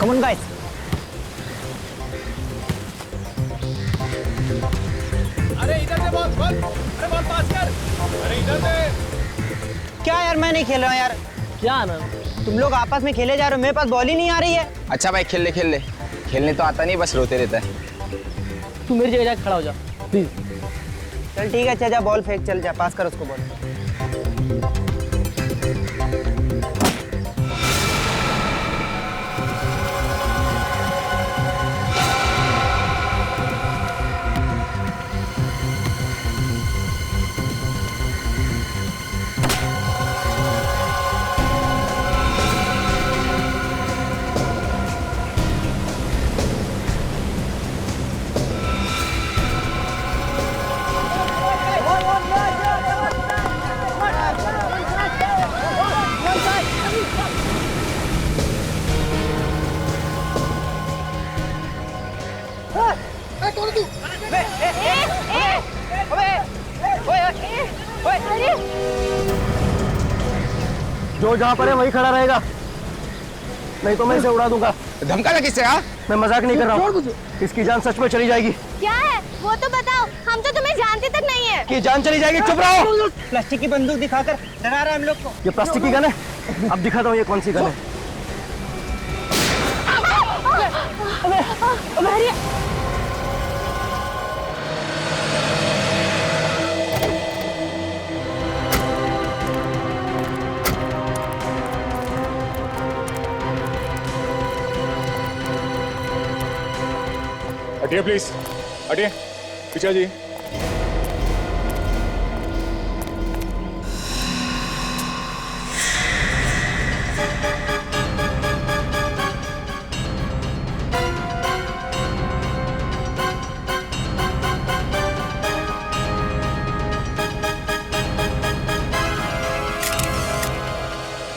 Come on guys. अरे इधर से बॉल बॉल, अरे बॉल पास कर, अरे इधर से। क्या यार, मैं नहीं खेल रहा हूँ यार। क्या आनंद, तुम लोग आपस में खेले जा रहे हो, मेरे पास बॉल ही नहीं आ रही है। अच्छा भाई खेल ले खेलने तो आता नहीं, बस रोते रहता है। तू मेरी जगह जाके खड़ा हो जा प्लीज। चल ठीक है, अच्छा जा बॉल फेंक, चल जा पास कर उसको बॉल। जो जहाँ पर है वही खड़ा रहेगा, नहीं तो मैं इसे उड़ा दूंगा। धमका लगा किससे? हाँ मैं मजाक नहीं कर रहा हूँ, इसकी जान सच में चली जाएगी। क्या है वो तो बताओ, हम तो तुम्हें जानते तक नहीं है। कि जान चली जाएगी, चुप रहो। प्लास्टिक की बंदूक दिखाकर डरा रहा है हम लोग को। ये प्लास्टिक की गन है, अब दिखाता हूँ ये कौन सी गन है। अरे हटिए प्लीज, हटिए पीछे जी।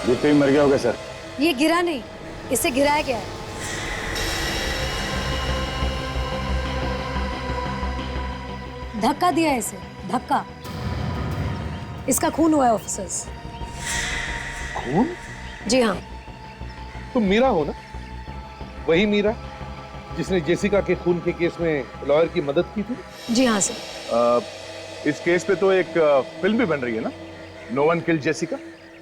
गिरते ही मर गया होगा सर। ये गिरा नहीं, इसे गिराया गया है। धक्का दिया है इसे, धक्का। इसका खून हुआ है ऑफिसर्स। खून? जी हाँ। तुम मीरा हो ना? वही मीरा जिसने जेसिका के खून के केस में लॉयर की मदद की थी? जी हाँ सर। इस केस पे तो एक फिल्म भी बन रही है ना, नो वन किल्ड जेसिका।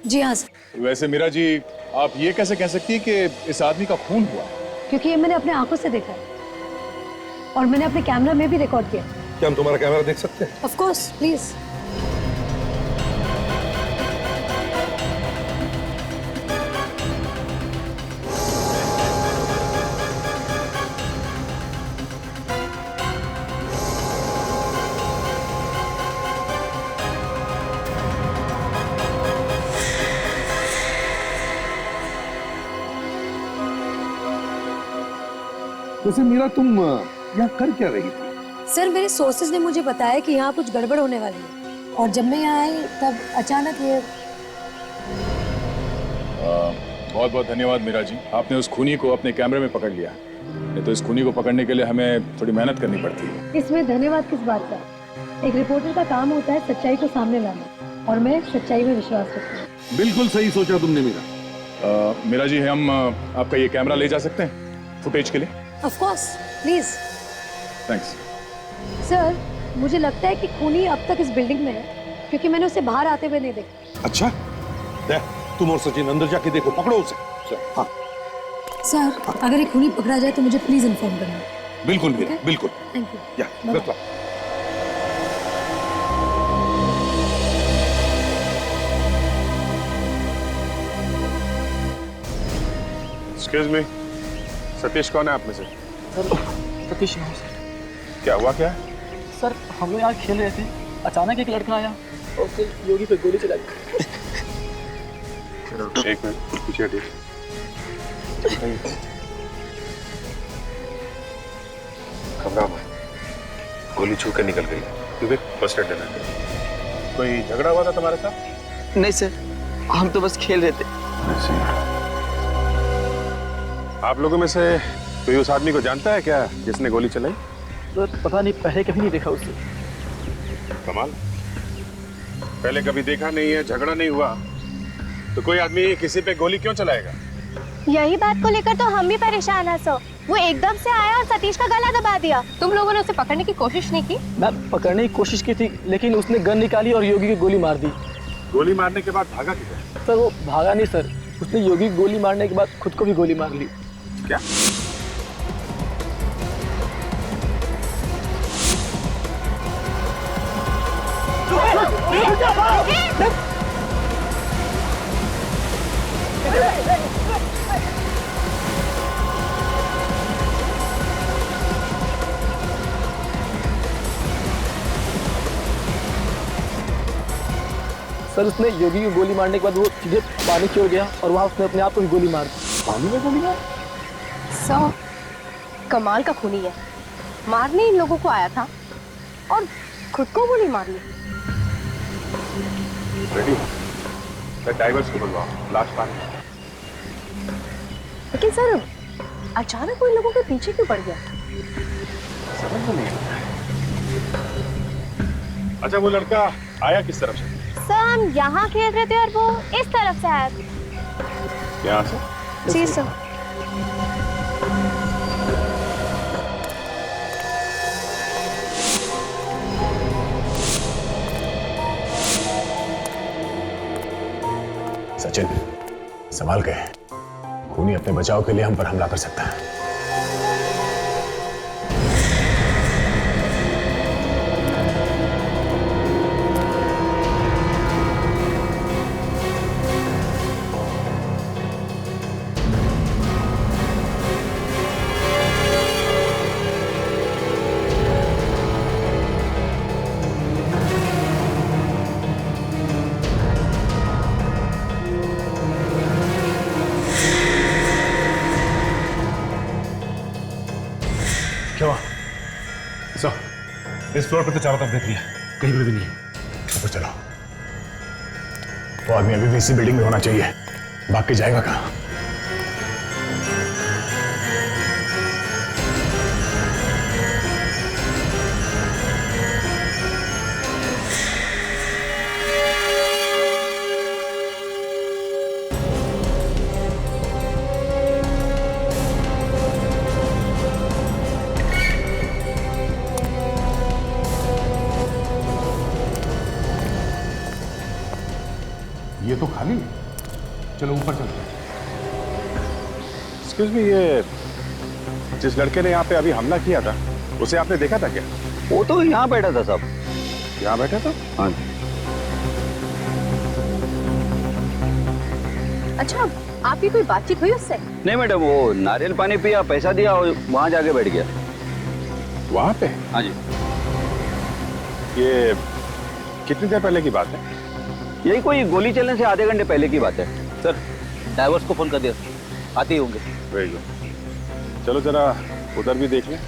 जी हाँ सर। वैसे मीरा जी, आप ये कैसे कह सकती है कि इस आदमी का खून हुआ? क्योंकि ये मैंने अपने आंखों से देखा है और मैंने अपने कैमरा में भी रिकॉर्ड किया। क्या हम तुम्हारा कैमरा देख सकते हैं? Of course, please. वैसे मीरा, तुम यहाँ कर क्या रही थी? सर, मेरे सोर्सेज ने मुझे बताया कि यहाँ कुछ गड़बड़ होने वाली है और जब मैं यहाँ आई तब अचानक ये। बहुत बहुत धन्यवाद मीरा जी, आपने उस खूनी को अपने कैमरे में पकड़ लिया। नहीं तो इस खूनी को पकड़ने के लिए हमें थोड़ी मेहनत करनी पड़ती है। इसमें धन्यवाद किस बात का? एक रिपोर्टर का काम होता है सच्चाई को सामने लाना और मैं सच्चाई में विश्वास रखती हूँ। बिल्कुल सही सोचा तुमने मीरा। मीरा जी, हम आपका ये कैमरा ले जा सकते हैं फुटेज के लिए? Of course, please. Thanks. Sir, मुझे लगता है कि खूनी अब तक इस बिल्डिंग में है क्योंकि मैंने उसे बाहर आते हुए नहीं देखा। अच्छा, तुम और सचिन अंदर जाके देखो, पकड़ो उसे। हाँ सर, अगर ये खूनी पकड़ा जाए तो मुझे प्लीज इन्फॉर्म करना। बिल्कुल मीरा, बिल्कुल। Thank you. या बिल्कुल। एक्सक्यूज मी, सतीश कौन है आप में से? सर, सतीश नाम सर। क्या हुआ क्या? सर, हम लोग यहाँ खेल रहे थे, अचानक एक लड़का आया और फिर योगी पे गोली चला दी। एक मिनट पीछे हटिए। घबरा मत, गोली छू के निकल गई। क्योंकि फर्स्ट एड देना है। कोई झगड़ा हुआ था तुम्हारे साथ? नहीं सर, हम तो बस खेल रहे थे। आप लोगों में से कोई उस आदमी को जानता है क्या जिसने गोली चलाई? सर, पता नहीं, पहले कभी नहीं देखा उसे। कमाल, पहले कभी देखा नहीं है, झगड़ा नहीं हुआ, तो कोई आदमी किसी पे गोली क्यों चलाएगा? यही बात को लेकर तो हम भी परेशान हैं सर। वो एकदम से आया और सतीश का गला दबा दिया। तुम लोगों ने उसे पकड़ने की कोशिश नहीं की? मैम पकड़ने की कोशिश की थी, लेकिन उसने गन निकाली और योगी की गोली मार दी। गोली मारने के बाद भागा किधर? सर वो भागा नहीं सर, उसने योगी की गोली मारने के बाद खुद को भी गोली मार ली। क्या? सर उसने योगी की गोली मारने के बाद वो सीधे पानी की ओर गया और वहाँ उसने अपने आप को भी गोली मार दी। पानी में गोली मार? सर कमाल का खूनी है, मारने इन लोगों को आया था और खुद को गोली मार ली। रेडी मैं ड्राइवर्स को बुलवाओ, लाश पानी। लेकिन सर अचानक वो इन लोगों के पीछे क्यों पड़ गया? समझ में नहीं आता। अच्छा वो लड़का आया किस तरफ से? सर हम यहाँ खेल रहे थे और वो इस तरफ से आया था। यहाँ से? जी सर। सचिन संभाल के, खूनी अपने बचाव के लिए हम पर हमला कर सकता है। क्या? सर इस फ्लोर पे तो चारों तरफ देख लिया, कहीं पे भी नहीं है। ऊपर चलो, वो आदमी अभी भी इसी बिल्डिंग में होना चाहिए, भाग के जाएगा कहाँ? ये तो खाली है, चलो ऊपर चलते हैं। एक्सक्यूज मी, ये जिस लड़के ने यहाँ पे अभी हमला किया था उसे आपने देखा था क्या? वो तो यहाँ बैठा था साहब। यहाँ बैठा था? हाँ। अच्छा आपकी कोई बातचीत हुई उससे? नहीं मैडम, वो नारियल पानी पिया, पैसा दिया और वहाँ जाके बैठ गया। वहाँ पे? हाँ जी। ये कितनी देर पहले की बात है? यही कोई गोली चलने से आधे घंटे पहले की बात है सर। ड्राइवर्स को फोन कर दिया, आते ही होंगे। वेरी गुड, चलो जरा उधर भी देख लें।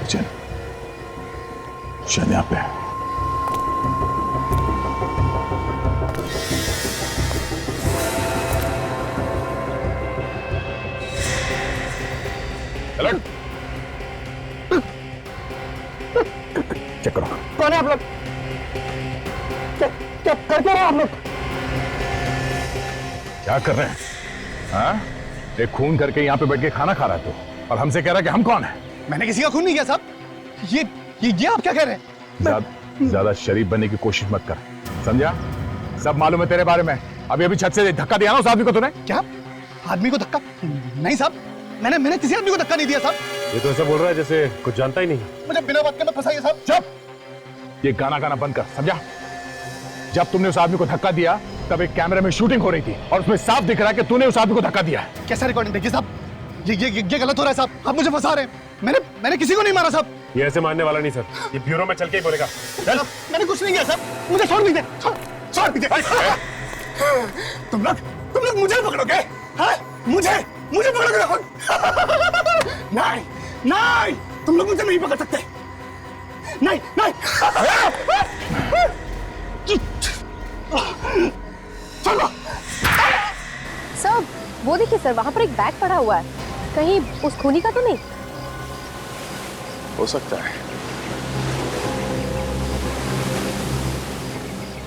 सचिन शायद यहाँ पे है। चेक करो। कौन है आप लोग? क्या कर रहे हो आप लोग? क्या कर रहे हैं? हाँ? एक खून करके यहाँ पे बैठ के खाना खा रहा है तू, और हमसे कह रहा है कि हम कौन है? मैंने किसी का खून नहीं किया साहब। ये आप क्या कह रहे हैं? ज्यादा शरीफ बनने की कोशिश मत कर, समझा? सब मालूम है तेरे बारे में। अभी छत से धक्का दिया ना उस आदमी को तूने। क्या आदमी को धक्का? नहीं साहब, मैंने किसी आदमी को धक्का नहीं दिया साहब। ये तो ऐसा बोल रहा है जैसे कुछ जानता ही नहीं। मुझे बिना बात के मत फंसाइए साहब। चुप, ये गाना बंद कर, समझा? जब तुमने उस आदमी को धक्का दिया तब एक कैमरे में शूटिंग हो रही थी और उसमें साफ दिख रहा है कि तूने उस आदमी को धक्का दिया है। कैसा रिकॉर्डिंग देखिए साहब? ये गलत हो रहा है साहब, आप मुझे फंसा रहे हैं। मैंने किसी को नहीं मारा साहब। ये ऐसे मानने वाला नहीं सर, ये ब्यूरो में चल के ही बोलेगा। चल, मैंने कुछ नहीं किया साहब, मुझे छोड़ दीजिए, छोड़ दीजिए। तुम लोग मुझे पकड़ोगे? हाँ? मुझे पकड़ोगे? नहीं, तुम लोग मुझे नहीं पकड़ सकते। नहीं। चलो। सर वो देखिए सर, वहाँ पर एक बैग पड़ा हुआ है, कहीं उस खूनी का तो नहीं? हो सकता है।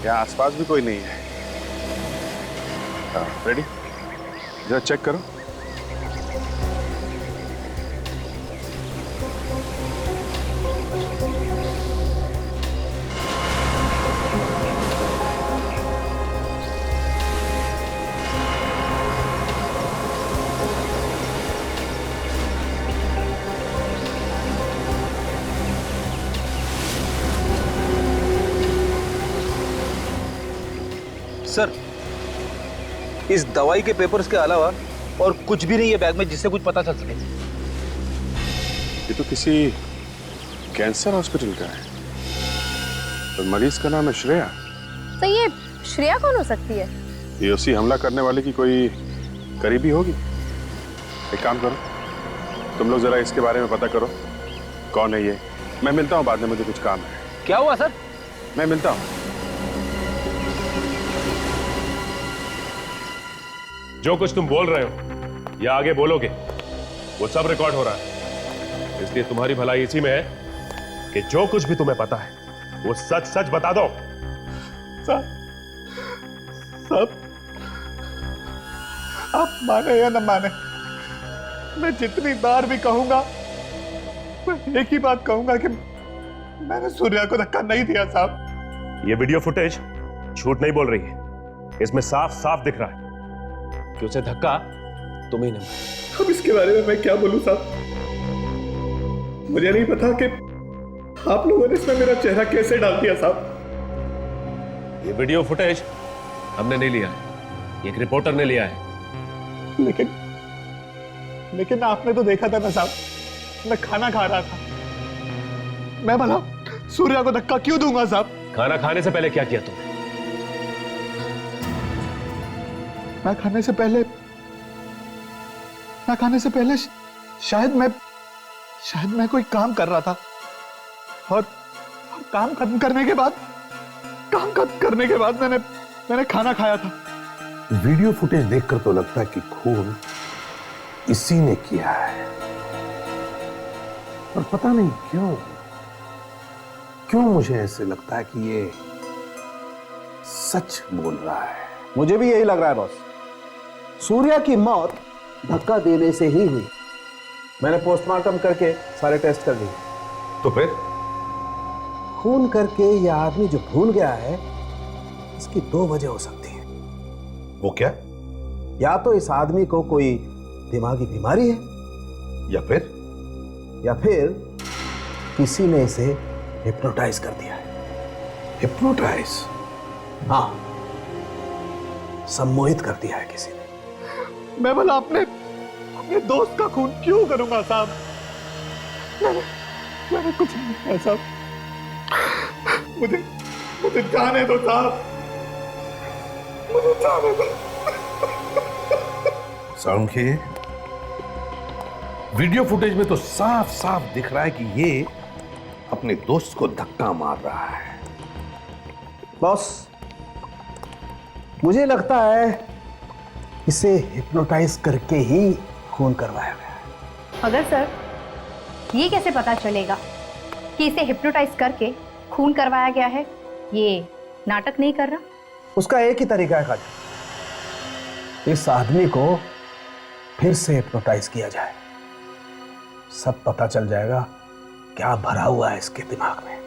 यहाँ आसपास भी कोई नहीं है। हाँ, रेडी? जरा चेक करो। सर, इस दवाई के पेपर्स के अलावा और कुछ भी नहीं है बैग में जिससे कुछ पता चल सके। ये तो किसी कैंसर हॉस्पिटल का है। तो मरीज का नाम है श्रेया। तो ये श्रेया कौन हो सकती है? ये उसी हमला करने वाले की कोई करीबी होगी। एक काम करो, तुम लोग जरा इसके बारे में पता करो, कौन है ये। मैं मिलता हूँ बाद में, मुझे कुछ काम है। क्या हुआ सर? मैं मिलता हूँ। जो कुछ तुम बोल रहे हो या आगे बोलोगे वो सब रिकॉर्ड हो रहा है, इसलिए तुम्हारी भलाई इसी में है कि जो कुछ भी तुम्हें पता है वो सच सच बता दो। साहब, आप माने या न माने, मैं जितनी बार भी कहूंगा मैं एक ही बात कहूंगा कि मैंने सूर्या को धक्का नहीं दिया साहब। ये वीडियो फुटेज झूठ नहीं बोल रही है, इसमें साफ साफ दिख रहा है कि उसे धक्का तुम ही ने मारा। अब इसके बारे में मैं क्या बोलूं साहब? मुझे नहीं पता कि आप लोगों ने इसमें मेरा चेहरा कैसे डाल दिया साहब। ये वीडियो फुटेज हमने नहीं लिया है, एक रिपोर्टर ने लिया है। लेकिन आपने तो देखा था ना साहब, मैं खाना खा रहा था। मैं भला सूर्या को धक्का क्यों दूंगा साहब? खाना खाने से पहले क्या किया तुमने? मैं खाने से पहले शायद मैं कोई काम कर रहा था और काम खत्म करने के बाद मैंने खाना खाया था। वीडियो फुटेज देखकर तो लगता है कि खून इसी ने किया है, पर पता नहीं क्यों मुझे ऐसे लगता है कि ये सच बोल रहा है। मुझे भी यही लग रहा है बॉस। सूर्या की मौत धक्का देने से ही हुई। मैंने पोस्टमार्टम करके सारे टेस्ट कर लिए। तो फिर खून करके यह आदमी जो भूल गया है, इसकी दो वजह हो सकती है। वो क्या? या तो इस आदमी को कोई दिमागी बीमारी है, या फिर किसी ने इसे हिप्नोटाइज कर दिया है। हिप्नोटाइज? हाँ, सम्मोहित कर दिया है किसी ने। मैं भला अपने दोस्त का खून क्यों करूंगा साहब? मैंने कुछ नहीं किया साहब। मुझे जाने दो साहब, मुझे जाने दो। सालुंखे, वीडियो फुटेज में तो साफ साफ दिख रहा है कि ये अपने दोस्त को धक्का मार रहा है। बॉस, मुझे लगता है इसे हिप्नोटाइज करके ही खून करवाया गया है। मगर सर, ये कैसे पता चलेगा कि इसे हिप्नोटाइज करके खून करवाया गया है? ये नाटक नहीं कर रहा? उसका एक ही तरीका है खाजा, इस आदमी को फिर से हिप्नोटाइज किया जाए, सब पता चल जाएगा क्या भरा हुआ है इसके दिमाग में।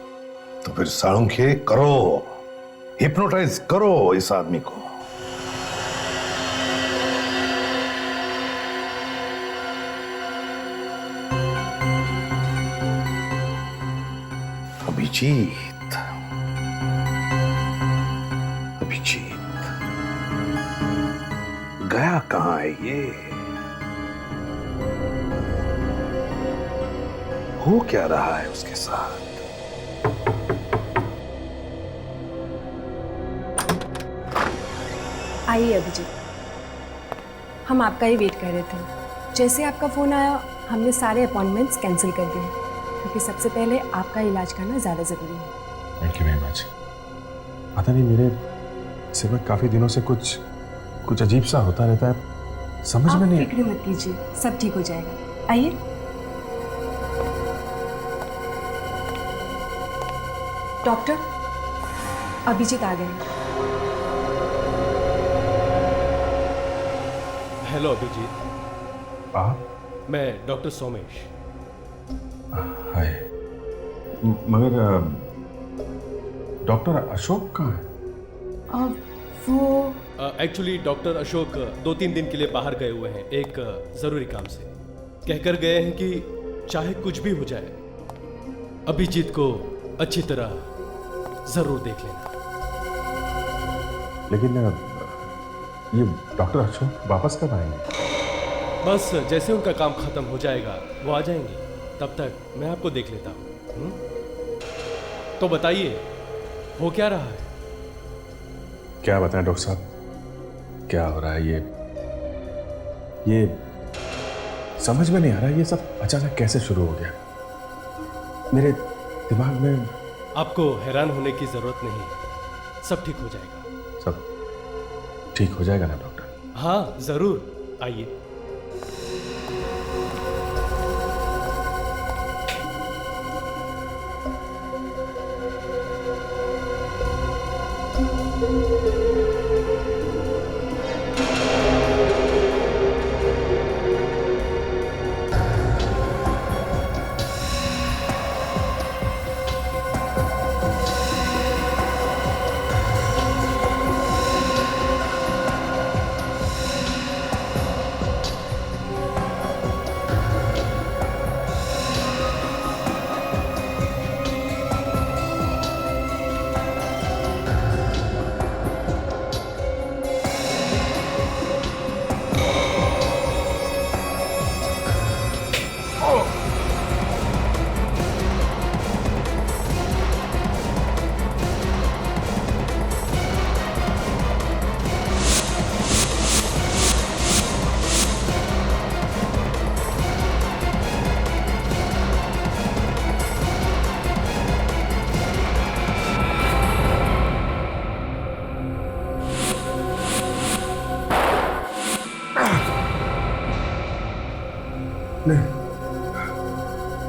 तो फिर सालुंखे करो, हिप्नोटाइज करो इस आदमी को। अभिजीत, गया कहां है ये? हो क्या रहा है उसके साथ? आइए अभिजीत, हम आपका ही वेट कर रहे थे। जैसे आपका फ़ोन आया हमने सारे अपॉइंटमेंट्स कैंसिल कर दिए, क्योंकि सबसे पहले आपका इलाज करना ज़्यादा ज़रूरी है। Thank you very much. पता नहीं सिर्फ काफी दिनों से कुछ अजीब सा होता रहता है, समझ में आप नहीं। फिक्र मत कीजिए, सब ठीक हो जाएगा। आइए। डॉक्टर, अभिजीत आ गए। हेलो अभिजीत। आप? मैं डॉक्टर सोमेश। हाय। मगर डॉक्टर अशोक कहाँ है? अब वो एक्चुअली डॉक्टर अशोक 2-3 दिन के लिए बाहर गए हुए हैं, एक जरूरी काम से। कहकर गए हैं कि चाहे कुछ भी हो जाए, अभिजीत को अच्छी तरह जरूर देख लेना। लेकिन ये डॉक्टर अशोक वापस कब आएंगे? बस जैसे उनका काम खत्म हो जाएगा वो आ जाएंगे, तब तक मैं आपको देख लेता हूँ। तो बताइए, हो क्या रहा है? क्या बताएं डॉक्टर साहब, क्या हो रहा है? ये समझ में नहीं आ रहा, ये सब अचानक कैसे शुरू हो गया मेरे दिमाग में। आपको हैरान होने की जरूरत नहीं, सब ठीक हो जाएगा। सब ठीक हो जाएगा ना डॉक्टर? हाँ जरूर, आइए।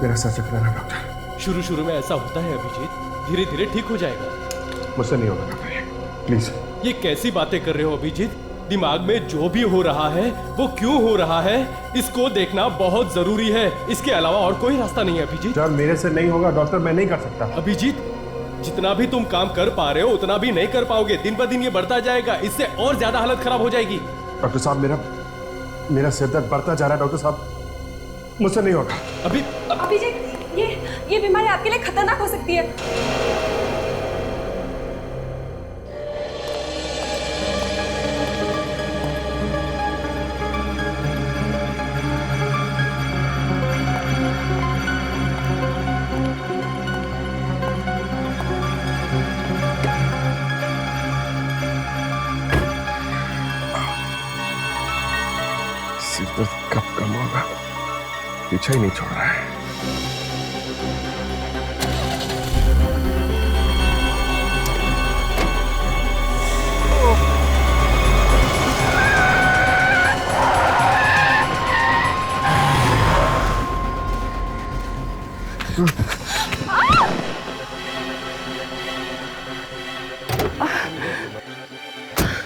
मेरा सर चकरा रहा डॉक्टर। शुरू में ऐसा होता है अभिजीत, धीरे धीरे ठीक हो जाएगा। मुझसे नहीं होगा डॉक्टर, प्लीज। ये कैसी बातें कर रहे हो अभिजीत? दिमाग में जो भी हो रहा है वो क्यों हो रहा है, इसको देखना बहुत जरूरी है। इसके अलावा और कोई रास्ता नहीं है अभिजीत। यार मेरे से नहीं होगा डॉक्टर, मैं नहीं कर सकता। अभिजीत, जितना भी तुम काम कर पा रहे हो उतना भी नहीं कर पाओगे। दिन पर दिन ये बढ़ता जाएगा, इससे और ज्यादा हालत खराब हो जाएगी। डॉक्टर साहब, मेरा सिर दर्द बढ़ता जा रहा है डॉक्टर साहब, मुझसे नहीं होगा। अभिजीत, ये बीमारी आपके लिए खतरनाक हो सकती है। सिर दर्द कब कम होगा, पीछा ही नहीं छोड़ रहा है।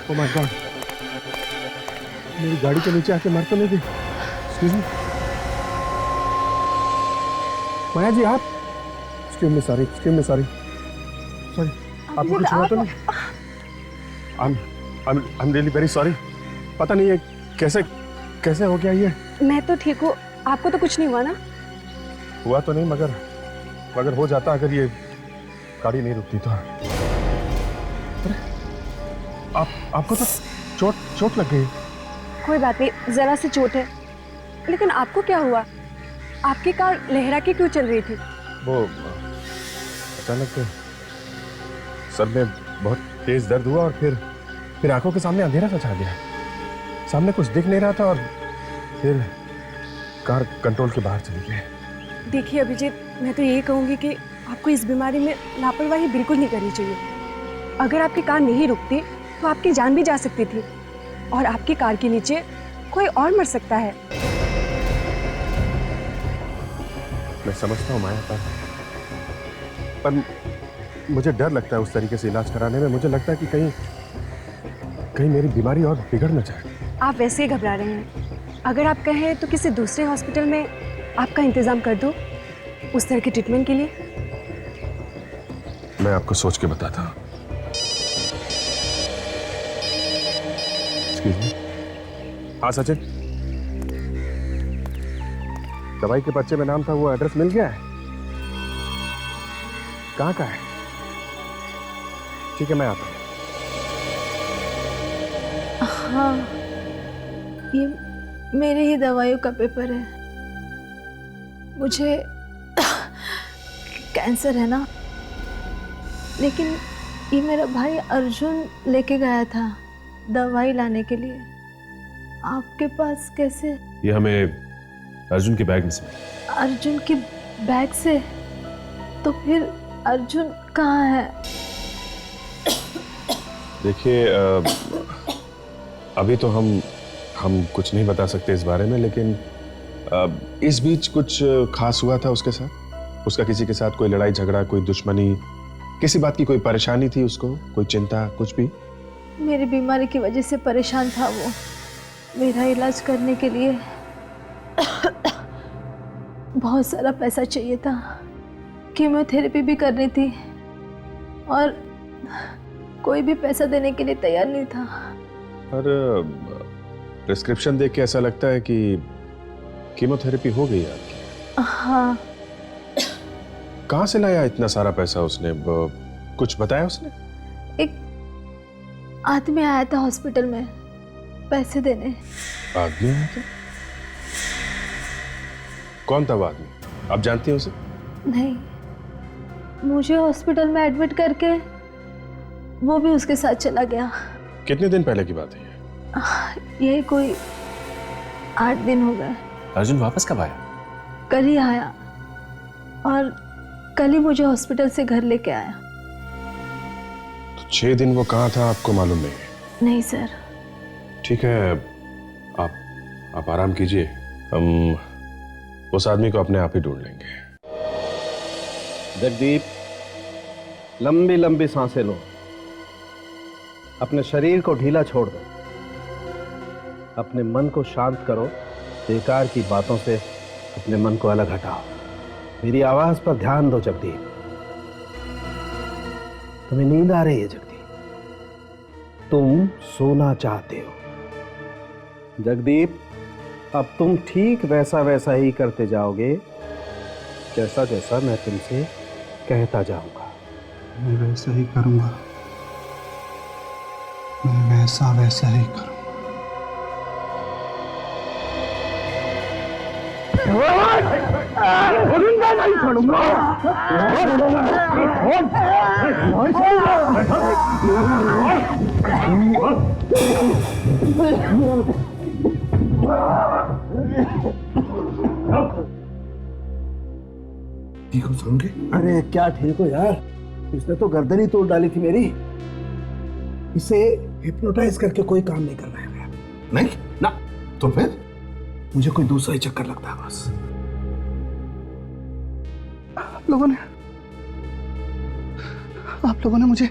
Oh my God! मेरी गाड़ी के नीचे आके मर तो नहीं गई? Excuse me? माया जी आप? Extremely sorry, extremely sorry. Sorry, आपको कुछ हुआ तो नहीं? I'm really very sorry. पता नहीं ये कैसे हो गया ये? मैं तो ठीक हूँ, आपको तो कुछ नहीं हुआ ना? हुआ तो नहीं, मगर हो जाता अगर ये गाड़ी नहीं रुकती तो। आपको तो चोट लग गई। कोई बात नहीं, जरा सी चोट है। लेकिन आपको क्या हुआ? आपकी कार लहरा के क्यों चल रही थी? वो अचानक सर में बहुत तेज दर्द हुआ और फिर आंखों के सामने अंधेरा सा छा गया। सामने कुछ दिख नहीं रहा था और फिर कार कंट्रोल के बाहर चली गई। देखिए अभिजीत, मैं तो यही कहूँगी कि आपको इस बीमारी में लापरवाही बिल्कुल नहीं करनी चाहिए। अगर आपकी कार नहीं रुकती तो आपकी जान भी जा सकती थी और आपकी कार के नीचे कोई और मर सकता है। मैं समझता हूँ माया, पर मुझे डर लगता है उस तरीके से इलाज कराने में। मुझे लगता है कि कहीं मेरी बीमारी और बिगड़ न जाए। आप वैसे ही घबरा रहे हैं। अगर आप कहें तो किसी दूसरे हॉस्पिटल में आपका इंतजाम कर दूं उस तरह के ट्रीटमेंट के लिए। मैं आपको सोच के बताता हूँ। हाँ सचिन, दवाई के पर्चे में नाम था, वो एड्रेस मिल गया है? कहाँ का है? ठीक है, मैं आता हूँ। हाँ, ये मेरे ही दवाइयों का पेपर है। मुझे कैंसर है ना, लेकिन ये मेरा भाई अर्जुन लेके गया था दवाई लाने के लिए। आपके पास कैसे? ये हमें अर्जुन के बैग में से मिला। अर्जुन के बैग से? तो फिर अर्जुन कहाँ है? देखिए, अभी तो हम कुछ नहीं बता सकते इस बारे में, लेकिन इस बीच कुछ खास हुआ था उसके साथ? उसका किसी के साथ कोई लड़ाई झगड़ा, कोई दुश्मनी, किसी बात की कोई परेशानी थी उसको, कोई चिंता, कुछ भी? मेरी बीमारी की वजह से परेशान था वो। मेरा इलाज करने के लिए बहुत सारा पैसा चाहिए था। कीमोथेरेपी भी करनी थी और कोई भी पैसा देने के लिए तैयार नहीं था। पर प्रिस्क्रिप्शन देख के ऐसा लगता है कि कीमोथेरेपी हो गई आपकी। हाँ। कहाँ से लाया इतना सारा पैसा उसने? कुछ बताया उसने? एक आदमी आया था हॉस्पिटल में पैसे देने। आदमी आया था? कौन था वो आदमी? आप जानती हैं उसे? नहीं, मुझे हॉस्पिटल में एडमिट करके वो भी उसके साथ चला गया। कितने दिन पहले की बात है ये? यही कोई 8 दिन हो गए। अर्जुन वापस कब आया? कल ही आया और कल ही मुझे हॉस्पिटल से घर लेके आया। तो 6 दिन वो कहाँ था आपको मालूम नहीं है? नहीं सर। ठीक है, आप आराम कीजिए, हम उस आदमी को अपने आप ही ढूंढ लेंगे। जगदीप, लंबी लंबी सांसें लो, अपने शरीर को ढीला छोड़ दो, अपने मन को शांत करो, बेकार की बातों से अपने मन को अलग हटाओ। मेरी आवाज पर ध्यान दो जगदीप। तुम्हें नींद आ रही है जगदीप, तुम सोना चाहते हो। जगदीप, अब तुम ठीक वैसा वैसा ही करते जाओगे जैसा जैसा मैं तुमसे कहता जाऊंगा। मैं वैसा ही करूंगा, मैं वैसा वैसा ही करूंगा। नहीं छोड़ूंगा। ठीक हो समझे? अरे क्या ठीक हो यार, इसने तो गर्दन ही तोड़ डाली थी मेरी। इसे हिप्नोटाइज करके कोई काम नहीं करना है। नहीं ना, तो फिर मुझे कोई दूसरा ही चक्कर लगता है बस। आप लोगों ने मुझे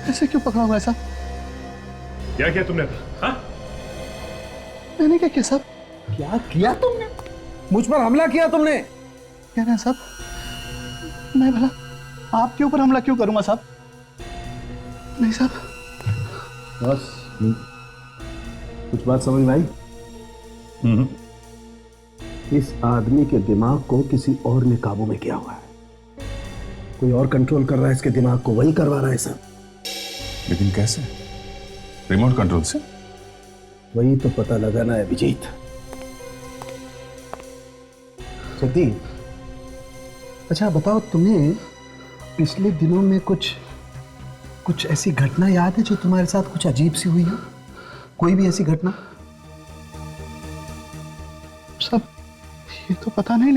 ऐसे क्यों पकड़ा हुआ है साहब? क्या किया तुमने? हाँ? मैंने क्या किया साहब? क्या किया तुमने? मुझ पर हमला किया तुमने? क्या कहा साहब? मैं भला आपके ऊपर हमला क्यों करूंगा साहब? नहीं साहब। बस कुछ बात समझ में आई? इस आदमी के दिमाग को किसी और ने काबू में किया हुआ है। कोई और कंट्रोल कर रहा है इसके दिमाग को, वही करवा रहा है सब। लेकिन कैसे? रिमोट कंट्रोल से? वही तो पता लगाना है अभिजीत। जगदीप, अच्छा बताओ, तुम्हें पिछले दिनों में कुछ ऐसी घटना याद है जो तुम्हारे साथ कुछ अजीब सी हुई हो? कोई भी ऐसी घटना? सब ये तो पता नहीं,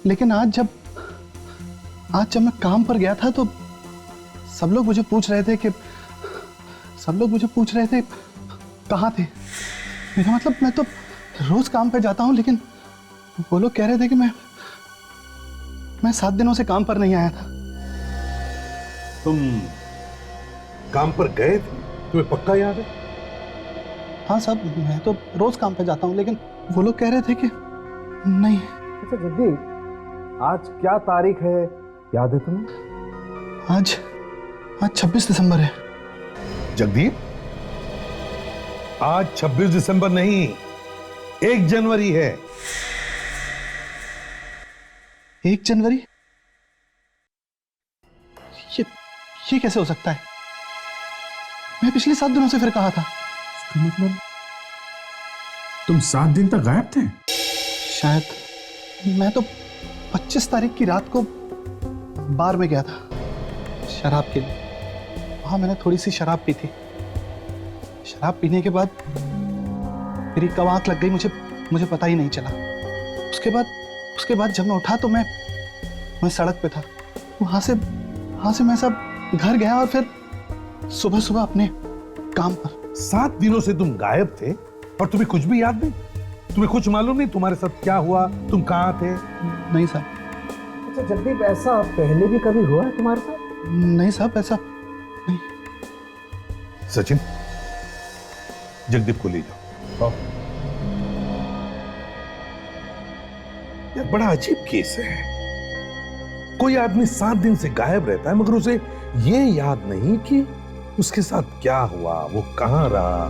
लेकिन आज जब मैं काम पर गया था तो सब लोग मुझे पूछ रहे थे कि सब लोग मुझे पूछ रहे थे कहाँ थे। मेरा मतलब मैं तो रोज काम पे जाता हूँ, लेकिन वो लोग कह रहे थे कि मैं 7 दिनों से काम पर नहीं आया था। तुम काम पर गए थे? तुम्हें पक्का याद है? हाँ साहब, मैं तो रोज काम पे जाता हूँ, लेकिन वो लोग कह रहे थे कि नहीं। अच्छा जगदीप, आज क्या तारीख है, याद है तुम्हें? आज 26 दिसंबर है। जगदीप, आज 26 दिसंबर नहीं, 1 जनवरी है। 1 जनवरी? ये कैसे हो सकता है? मैं पिछले 7 दिनों से फिर कहा था। इसका मतलब तुम 7 दिन तक गायब थे? शायद। मैं तो 25 तारीख की रात को बार में गया था शराब के लिए। वहां मैंने थोड़ी सी शराब पी थी। शराब पीने के बाद मेरी कब आंख लग गई मुझे पता ही नहीं चला। उसके बाद जब मैं उठा तो मैं सड़क पे था। वहां से मैं सब घर गया और फिर सुबह सुबह अपने काम पर। 7 दिनों से तुम गायब थे और तुम्हें कुछ भी याद नहीं? तुम्हें कुछ मालूम नहीं तुम्हारे साथ क्या हुआ? तुम कहाँ थे? नहीं साहब। अच्छा जगदीप, ऐसा पहले भी कभी हुआ है तुम्हारे साथ? नहीं साहब, ऐसा नहीं। सचिन, जगदीप को ले जाओ। यह बड़ा अजीब केस है। कोई आदमी 7 दिन से गायब रहता है, मगर उसे यह याद नहीं कि उसके साथ क्या हुआ, वो कहां रहा।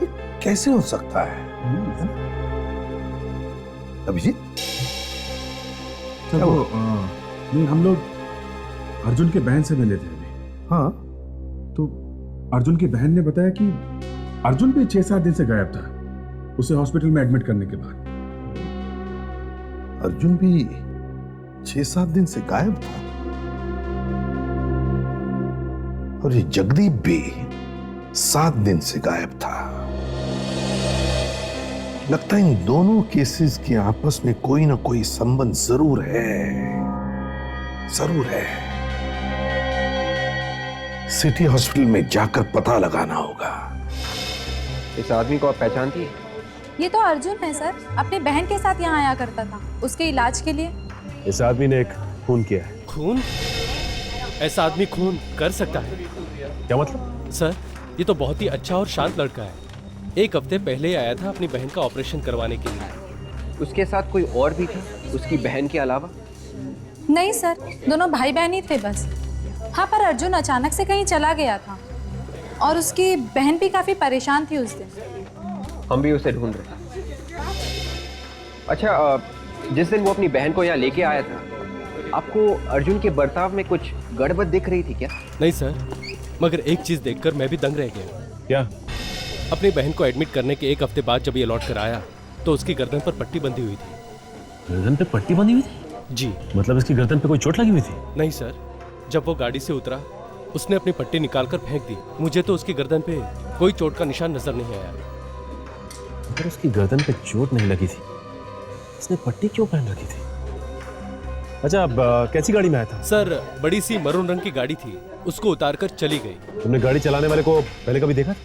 ये कैसे हो सकता है? अभिजीत, वो नहीं, हम लोग अर्जुन के बहन से मिले थे अभी। हाँ, तो अर्जुन की बहन ने बताया कि अर्जुन भी 6-7 दिन से गायब था, उसे हॉस्पिटल में एडमिट करने के बाद। अर्जुन भी 6-7 दिन से गायब था और ये जगदीप भी 7 दिन से गायब था। लगता है इन दोनों केसेस के आपस में कोई ना कोई संबंध जरूर है। सिटी हॉस्पिटल में जाकर पता लगाना होगा। इस आदमी को आप पहचानती है? ये तो अर्जुन है सर, अपनी बहन के साथ यहाँ आया करता था उसके इलाज के लिए। इस आदमी ने एक खून किया है। खून? ऐसा आदमी खून कर सकता है? क्या मतलब? सर, ये तो बहुत ही अच्छा और शांत लड़का है। 1 हफ्ते पहले ही आया था अपनी बहन का ऑपरेशन करवाने के लिए। उसके साथ कोई और भी थी उसकी बहन के अलावा? नहीं सर, दोनों भाई बहन ही थे बस। हाँ, पर अर्जुन अचानक से कहीं चला गया था और उसकी बहन भी काफी परेशान थी उस दिन। हम भी उसे ढूंढ रहे हैं। अच्छा, जिस दिन वो अपनी बहन को यहाँ लेके आया था, आपको अर्जुन के बर्ताव में कुछ गड़बड़ दिख रही थी क्या? नहीं सर, मगर एक चीज देखकर मैं भी दंग रह गया। क्या? अपनी बहन को एडमिट करने के 1 हफ्ते बाद जब ये लौट कर आया तो उसकी गर्दन पर पट्टी बंधी हुई थी। गर्दन पे पट्टी बंधी हुई थी? जी। मतलब इसकी गर्दन पे कोई चोट लगी हुई थी? नहीं सर, जब वो गाड़ी से उतरा उसने अपनी पट्टी निकालकर फेंक दी। मुझे तो उसकी गर्दन पे कोई चोट का निशान नजर नहीं आया। अगर उसकी गर्दन पे चोट नहीं लगी थी, उसने पट्टी क्यों पहन रखी थी? अच्छा, अब कैसी गाड़ी में आया था? सर, बड़ी सी मरून रंग की गाड़ी थी, उसको उतारकर चली गई। तुमने गाड़ी चलाने वाले को पहले कभी देखा?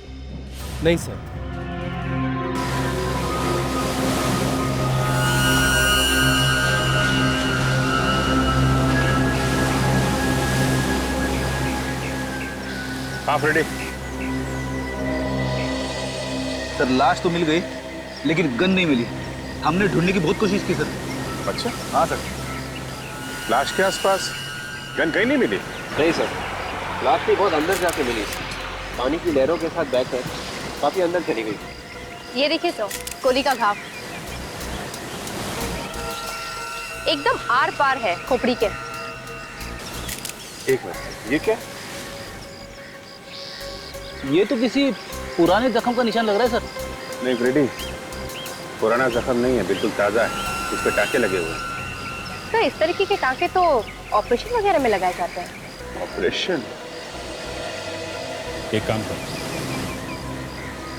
नहीं सर। हाँ फ्रेडी। सर, लाश तो मिल गई लेकिन गन नहीं मिली। हमने ढूंढने की बहुत कोशिश की सर। अच्छा, हाँ सर। लाश के आसपास गन कहीं नहीं मिली? नहीं सर, लाश भी बहुत अंदर जाके मिली। पानी की लहरों के साथ बहकर काफी अंदर चली गई। ये देखिए तो गोली का घाव एकदम आर पार है खोपड़ी के। एक मिनट, ये क्या? ये तो किसी पुराने जख्म का निशान लग रहा है सर। नहीं फ्रेडी, पुराना जख्म नहीं है, बिल्कुल ताजा है। उस पर टाके लगे हुए हैं। तो इस तरीके के टाके तो ऑपरेशन वगैरह में लगाए जाते हैं। ऑपरेशन? एक काम करो,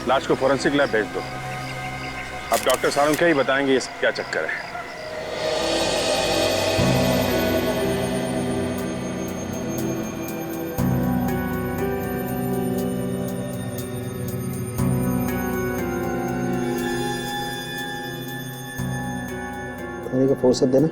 लाश को फोरेंसिक लैब भेज दो। अब डॉक्टर सारुण क्या ही बताएंगे इसका क्या चक्कर है। फुर्सत देना।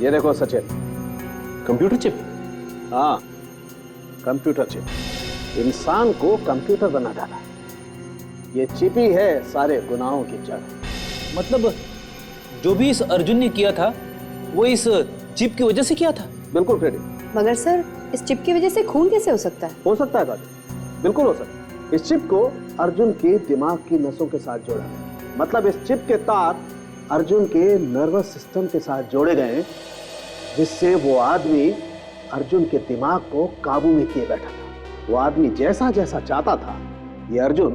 ये देखो सचिन, कंप्यूटर चिप। हाँ, कंप्यूटर चिप। इंसान को कंप्यूटर बना डाला। ये चिप ही है सारे गुनाहों की जड़। मतलब जो भी इस अर्जुन ने किया था वो इस चिप की वजह से किया था? बिल्कुल फ्रेडी। मगर सर, इस चिप की वजह से खून कैसे हो सकता है? हो सकता है काजल, बिल्कुल हो सकता है। इस चिप को अर्जुन के दिमाग की नसों के साथ जोड़ा गया। मतलब इस चिप के तार अर्जुन के नर्वस सिस्टम के साथ जोड़े गए, जिससे वो आदमी अर्जुन के दिमाग को काबू में किए बैठा था। वो आदमी जैसा जैसा चाहता था, ये अर्जुन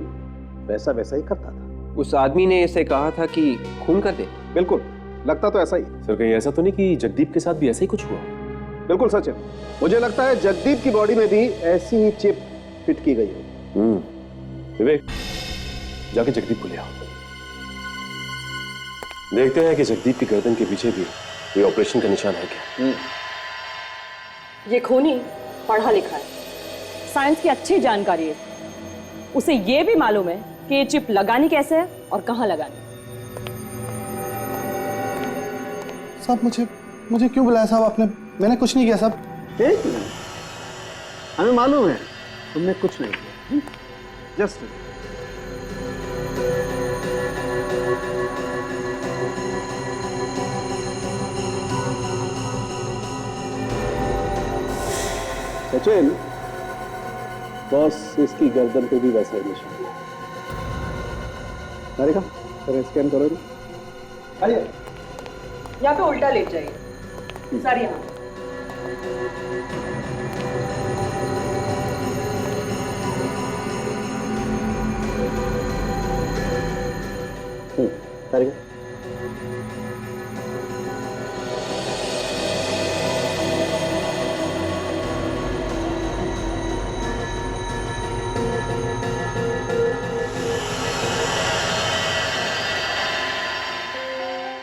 वैसा वैसा ही करता था। उस आदमी ने इसे कहा था कि खून कर दे। बिल्कुल, लगता तो ऐसा ही। सर कहीं ऐसा तो नहीं कि जगदीप के साथ भी ऐसा ही कुछ हुआ? बिल्कुल सचिन, मुझे लगता है जगदीप की बॉडी में भी ऐसी ही चिप फिट की गई हो। विवेक, जाके जगदीप को ले आओ। देखते हैं कि जगदीप की गर्दन के पीछे भी कोई ऑपरेशन का निशान है क्या। ये खूनी पढ़ा लिखा है, साइंस की अच्छी जानकारी है। उसे ये भी मालूम है कि ये चिप लगानी कैसे है और कहां लगानी। साहब मुझे क्यों बुलाया साहब आपने? मैंने कुछ नहीं किया साहब। एक मिनट, हमें मालूम है तुमने कुछ नहीं किया। जस्ट सचिन, बॉस इसकी गर्दन पे भी वैसा ही निशान है। अरे का स्कैन करो। आइए, यहाँ पे उल्टा लेट जाइए सर। यहाँ तारिका,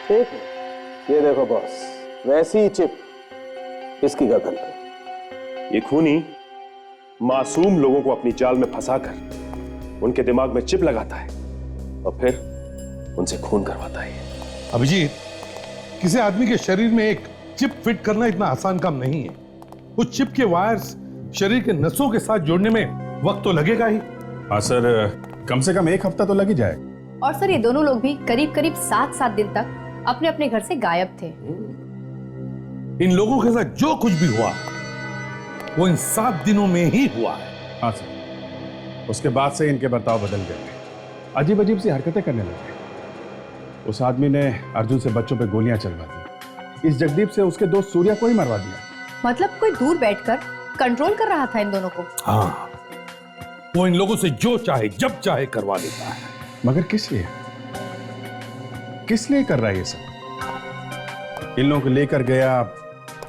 ठीक है, ये देखो बॉस, वैसी ही चिप इसकी गर्दन पे। ये खूनी मासूम लोगों को अपनी जाल में फंसाकर उनके दिमाग में चिप लगाता है और फिर उनसे खून करवाता है। अभिजीत, किसी आदमी के शरीर में एक चिप फिट करना इतना आसान काम नहीं है। उस चिप के वायर्स शरीर के नसों के साथ जोड़ने में वक्त तो लगेगा ही। हाँ सर, कम से कम 1 हफ्ता तो लग ही जाए। और सर, ये दोनों लोग भी करीब करीब 7-7 दिन तक अपने अपने घर से गायब थे। इन लोगों के साथ जो कुछ भी हुआ वो इन 7 दिनों में ही हुआ है। हाँ सर, उसके बाद से इनके बर्ताव बदल गए, अजीब अजीब सी हरकतें करने लगे। उस आदमी ने अर्जुन से बच्चों पे गोलियां चलवा दी। इस जगदीप से उसके दोस्त सूर्या को ही मरवा दिया। मतलब कोई दूर बैठकर कंट्रोल कर रहा था इन दोनों को। हाँ, वो इन लोगों से जो चाहे जब चाहे करवा लेता है। मगर किस लिए? किस लिए कर रहा है ये सब? इन लोगों को लेकर गया,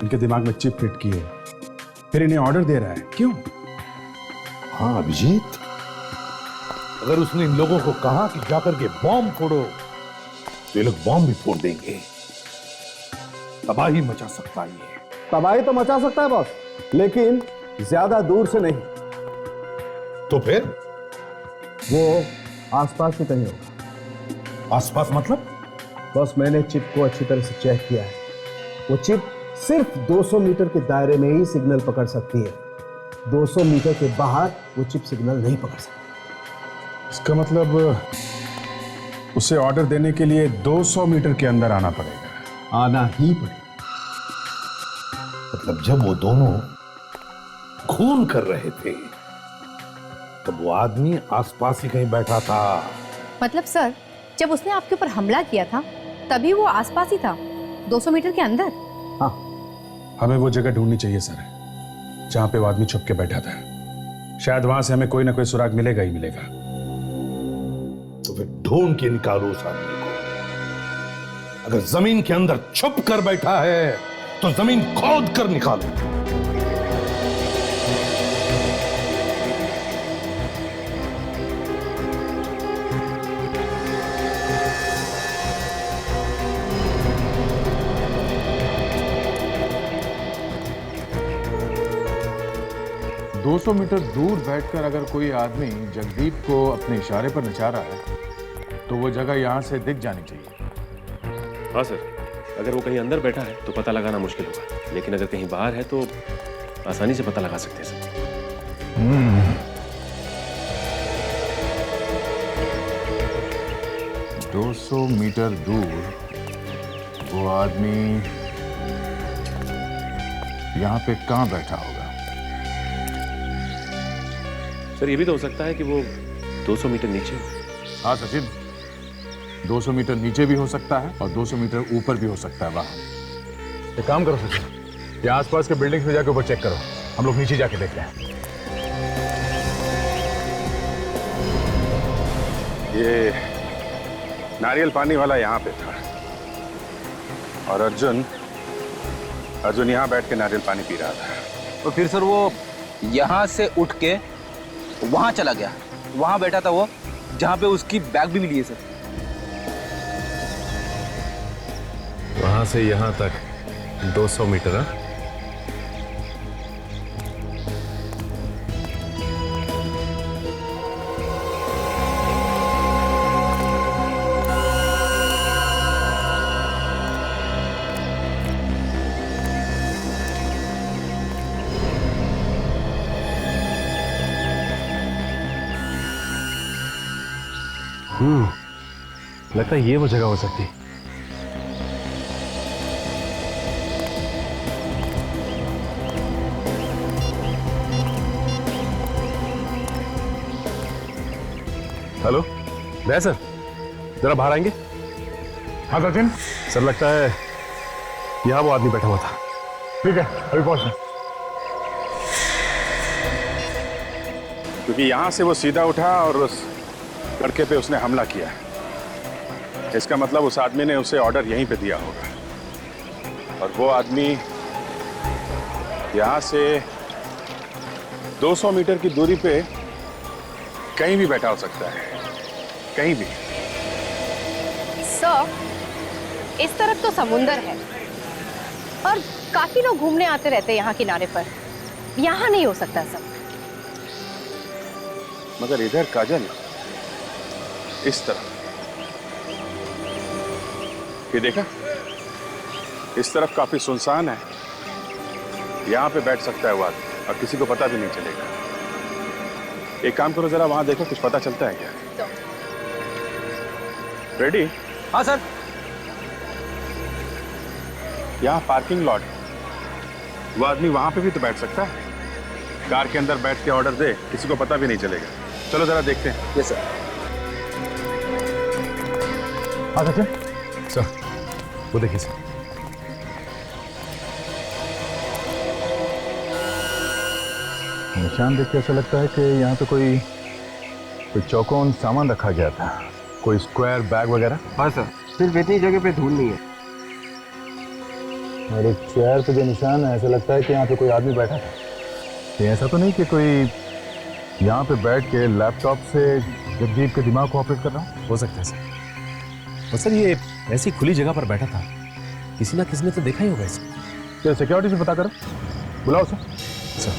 इनके दिमाग में चिप फिट किए, फिर इन्हें ऑर्डर दे रहा है। क्यों? हाँ अभिजीत, अगर उसने इन लोगों को कहा कि जाकर के बॉम्ब फोड़ो तो ये लोग बॉम्ब भी फोड़ देंगे। तबाही मचा सकता है ये। तबाही तो मचा सकता है बॉस, लेकिन ज्यादा दूर से नहीं। तो फिर वो आसपास ही कहीं होगा। आसपास मतलब? बस मैंने चिप को अच्छी तरह से चेक किया है। वो चिप सिर्फ 200 मीटर के दायरे में ही सिग्नल पकड़ सकती है। 200 मीटर के बाहर वो चिप सिग्नल नहीं पकड़ सकती। इसका मतलब उसे ऑर्डर देने के लिए 200 मीटर के अंदर आना पड़ेगा। आना ही पड़ेगा। मतलब जब वो दोनों खून कर रहे थे तब वो आदमी आसपास ही कहीं बैठा था। मतलब सर, जब उसने आपके ऊपर हमला किया था तभी वो आसपास ही था, 200 मीटर के अंदर। हाँ, हमें वो जगह ढूंढनी चाहिए सर, जहां पे वो आदमी छुप के बैठा था। शायद वहां से हमें कोई ना कोई सुराग मिलेगा ही मिलेगा। तो फिर ढूंढ के निकालो उस आदमी को। अगर जमीन के अंदर छुप कर बैठा है तो जमीन खोद कर निकालो। 200 मीटर दूर बैठकर अगर कोई आदमी जगदीप को अपने इशारे पर नचा रहा है तो वो जगह यहाँ से दिख जानी चाहिए। हाँ सर, अगर वो कहीं अंदर बैठा है तो पता लगाना मुश्किल होगा, लेकिन अगर कहीं बाहर है तो आसानी से पता लगा सकते हैं सर। 200 मीटर दूर वो आदमी यहाँ पे कहाँ बैठा होगा? सर ये भी तो हो सकता है कि वो 200 मीटर नीचे हो। हाँ सचिन, 200 मीटर नीचे भी हो सकता है और 200 मीटर ऊपर भी हो सकता है वहां। एक काम करो सचिन, ये आसपास के बिल्डिंग्स में जाके ऊपर चेक करो, हम लोग नीचे जाके देखते हैं। ये नारियल पानी वाला यहाँ पे था और अर्जुन यहाँ बैठ के नारियल पानी पी रहा था। तो फिर सर वो यहाँ से उठ के वहां चला गया, वहां बैठा था वो जहां पे उसकी बैग भी मिली है सर। वहां से यहां तक 200 मीटर है। लगता है ये वो जगह हो सकती है। हेलो भैया सर, जरा बाहर आएंगे? हाँ सचिन सर, लगता है यहाँ वो आदमी बैठा हुआ था। ठीक है, अभी पहुंच रहे। क्योंकि यहाँ से वो सीधा उठा और उस लड़के पे उसने हमला किया। इसका मतलब उस आदमी ने उसे ऑर्डर यहीं पे दिया होगा और वो आदमी यहाँ से 200 मीटर की दूरी पे कहीं भी बैठा हो सकता है, कहीं भी। सर, इस तरफ तो समुंदर है और काफी लोग घूमने आते रहते हैं यहाँ किनारे पर। यहाँ नहीं हो सकता सर। मगर इधर काजल, इस तरफ ये देखा, इस तरफ काफी सुनसान है। यहाँ पे बैठ सकता है वो आदमी और किसी को पता भी नहीं चलेगा। एक काम करो, जरा वहां देखो, कुछ पता चलता है क्या? रेडी? हाँ सर। यहाँ पार्किंग लॉट, वो आदमी वहां पे भी तो बैठ सकता है। कार के अंदर बैठ के ऑर्डर दे, किसी को पता भी नहीं चलेगा। चलो जरा देखते हैं। Yes sir. हाँ सचिन सर, वो देखिए सर, निशान देख के ऐसा लगता है कि यहाँ पे कोई चौकोन सामान रखा गया था, कोई स्क्वायर बैग वगैरह। हाँ सर, सिर्फ इतनी जगह पे धूल नहीं है। और एक चेयर पे जो निशान है, ऐसा लगता है कि यहाँ पे कोई आदमी बैठा था। ये ऐसा तो नहीं कि कोई यहाँ पे बैठ के लैपटॉप से जगदीप के दिमाग को ऑपरेट कर रहा हूँ? हो सकता है सर। और सर ये ऐसी खुली जगह पर बैठा था, किसी ना किसी ने तो देखा ही होगा इसे। तो सिक्योरिटी से पता करो, बुलाओ सर। सर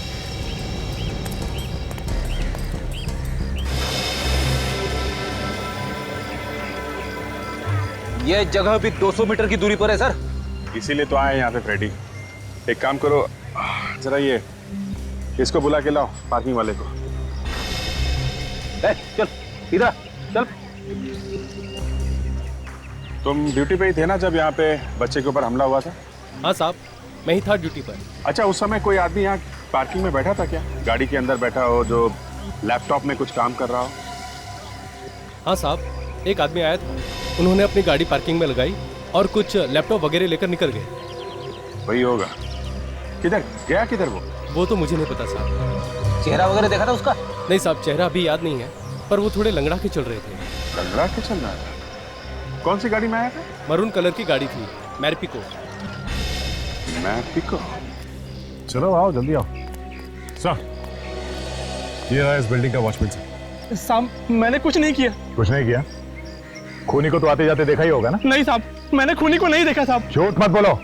ये जगह भी 200 मीटर की दूरी पर है सर। इसीलिए तो आए यहाँ पे फ्रेडी। एक काम करो, जरा ये इसको बुला के लाओ, पार्किंग वाले को। चल इधर चल। तुम ड्यूटी पे ही थे ना जब यहाँ पे बच्चे के ऊपर हमला हुआ था? हाँ साहब, मैं ही था ड्यूटी पर। अच्छा, उस समय कोई आदमी यहाँ पार्किंग में बैठा था क्या? गाड़ी के अंदर बैठा हो, जो लैपटॉप में कुछ काम कर रहा हो? हाँ साहब, एक आदमी आया था, उन्होंने अपनी गाड़ी पार्किंग में लगाई और कुछ लैपटॉप वगैरह लेकर निकल गए। वही होगा। किधर गया, किधर वो तो मुझे नहीं पता साहब। चेहरा वगैरह देखा था उसका? नहीं साहब, चेहरा अभी याद नहीं है, पर वो थोड़े लंगड़ा के चल रहे थे। लंगड़ा के चल रहा था? कौन सी गाड़ी में आया था? मरून कलर की गाड़ी थी, मैरपिको। मैरपिको? चलो आओ, जल्दी आओ। सर, ये रहा इस बिल्डिंग का वॉचमैन सर। साहब, मैंने कुछ नहीं किया। कुछ नहीं किया? खूनी को तो आते जाते देखा ही होगा ना? नहीं साहब, मैंने खूनी को नहीं देखा साहब। झूठ मत बोलो,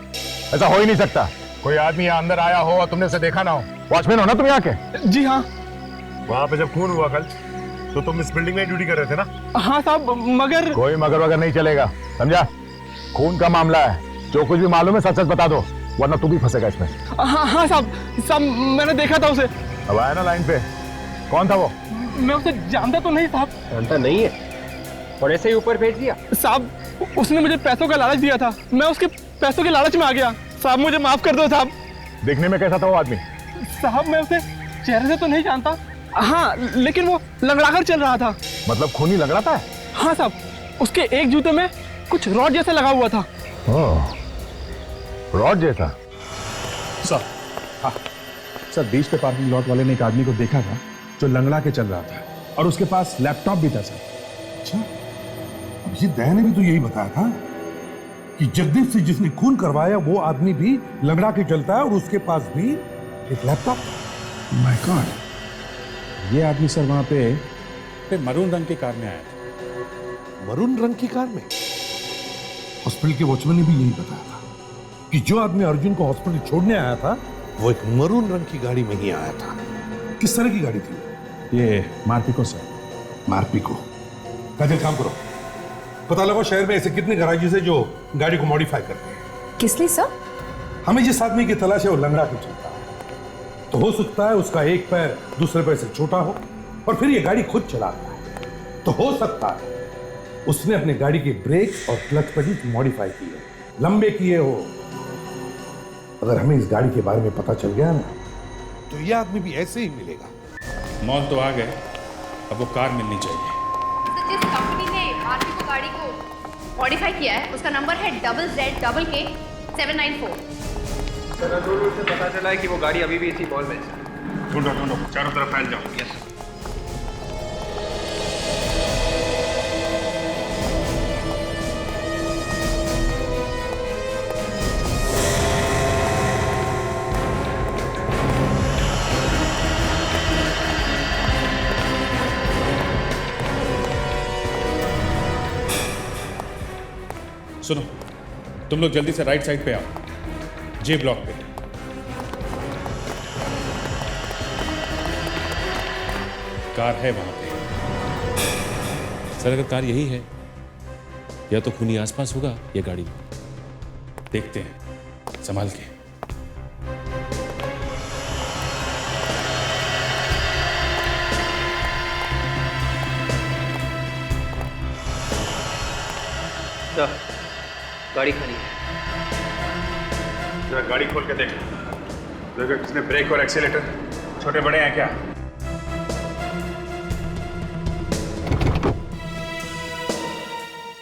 ऐसा हो ही नहीं सकता। कोई आदमी यहाँ अंदर आया हो और तुमने उसे देखा ना हो, वॉचमैन हो ना तुम यहाँ के? जी हाँ। वहां पे जब खून हुआ कल तो तुम इस बिल्डिंग में ड्यूटी कर रहे थे ना? हाँ साहब, मगर कोई मगर वगर नहीं चलेगा, समझा? खून का मामला है, जो कुछ भी मालूम है सच सच बता दो, वरना तू भी फंसेगा इसमें। हाँ साहब, मैंने देखा था उसे। अब आया ना लाइन पे, कौन था वो? मैं उसे जानता तो नहीं साहब। जानता नहीं है और ऐसे ही ऊपर भेज दिया? साहब, उसने मुझे पैसों का लालच दिया था, मैं उसके पैसों के लालच में आ गया। साहब मुझे माफ कर दो साहब। देखने में कैसा था वो आदमी? साहब मैं उसे चेहरे से तो नहीं जानता, हाँ लेकिन वो लंगड़ाकर चल रहा था। मतलब खूनी लग रहा था? हाँ साहब, उसके एक जूते में कुछ रॉड जैसा लगा हुआ था। रॉड जैसा? सर, हाँ सर, बीच पे पार्किंग लॉट वाले ने एक आदमी को देखा था जो लंगड़ा के चल रहा था और उसके पास लैपटॉप भी था सर। अच्छा, अब ये दया ने भी तो यही बताया था कि जगदीप से जिसने खून करवाया वो आदमी भी लंगड़ा के चलता है और उसके पास भी एक लैपटॉप। माय गॉड, ये आदमी सर वहां पे मरून रंग की कार में आया था। मरून रंग की कार में? हॉस्पिटल के वॉचमैन ने भी यही बताया था कि जो आदमी अर्जुन को हॉस्पिटल छोड़ने आया था वो एक मरून रंग की गाड़ी में ही आया था। किस तरह की गाड़ी थी? ये मार्पिको सर। मार्पिको? काजल, काम करो, पता लगाओ शहर में ऐसे कितने गैराजेस है जो गाड़ी को मॉडिफाई करते हैं। किस लिए सर? हमें जिस आदमी की तलाश है वो लंगड़ा के चलता है, तो हो सकता है उसका एक पैर दूसरे पैर से छोटा हो और फिर ये गाड़ी खुद चलाता है, तो हो सकता है उसने अपने गाड़ी के ब्रेक और क्लच पर ही मॉडिफाई किए, लंबे किए हो। अगर हमें इस गाड़ी के बारे में पता चल गया ना तो ये आदमी भी ऐसे ही मिलेगा। मॉल तो आ गए, अब वो कार मिलनी चाहिए। जिस कंपनी ने मार्पिको गाड़ी को मॉडिफाई किया है उसका नंबर है ZZK 794। कंट्रोल से पता चला है कि वो गाड़ी अभी भी इसी मॉल में है। ढूंढो ढूंढो, चारों तरफ फैल जाओ। यस। सुनो, तुम लोग जल्दी से राइट साइड पे आओ, जे ब्लॉक पे। कार है वहां पे। सर अगर कार यही है या तो खूनी आसपास होगा या गाड़ी में। देखते हैं, संभाल के। सर, गाड़ी खाली है। जरा गाड़ी खोल के देख, देखो किसने ब्रेक और एक्सीलेटर छोटे बड़े हैं क्या?